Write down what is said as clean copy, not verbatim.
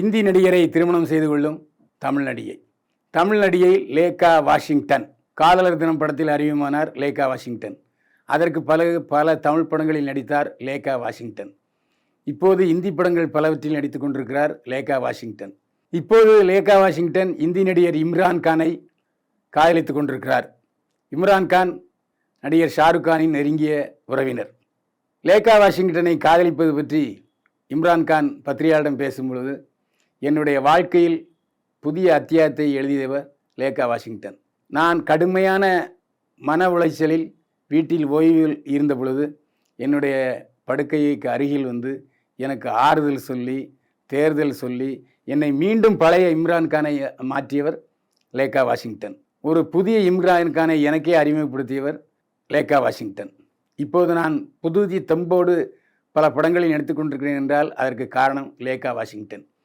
இந்தி நடிகரை திருமணம் செய்து கொள்ளும் தமிழ் நடிகை. தமிழ் நடிகை லேகா வாஷிங்டன். காதலர் தினம் படத்தில் அறிமுகமானார் லேகா வாஷிங்டன். அதற்கு பல தமிழ் படங்களில் நடித்தார் லேகா வாஷிங்டன். இப்போது இந்தி படங்கள் பலவற்றில் நடித்துக் கொண்டிருக்கிறார் லேகா வாஷிங்டன். இப்போது லேகா வாஷிங்டன் இந்தி நடிகர் இம்ரான் கானை காதலித்துக் கொண்டிருக்கிறார். இம்ரான் கான் நடிகர் ஷாருக் கானின் நெருங்கிய உறவினர். லேகா வாஷிங்டனை காதலிப்பது பற்றி இம்ரான் கான் பத்திரிகையாளரிடம் பேசும்பொழுது, என்னுடைய வாழ்க்கையில் புதிய அத்தியாயத்தை எழுதியவர் லேகா வாஷிங்டன். நான் கடுமையான மன உளைச்சலில் வீட்டில் ஓய்வில் இருந்த பொழுது என்னுடைய படுக்கைக்கு அருகில் வந்து எனக்கு ஆறுதல் சொல்லி, தேர்தல் சொல்லி, என்னை மீண்டும் பழைய இம்ரான் கானை மாற்றியவர் லேகா வாஷிங்டன். ஒரு புதிய இம்ரான் கானை எனக்கே அறிமுகப்படுத்தியவர் லேகா வாஷிங்டன். இப்போது நான் புதுதி தெம்போடு பல படங்களில் நடித்துக் கொண்டிருக்கிறேன் என்றால் அதற்கு காரணம் லேகா வாஷிங்டன்.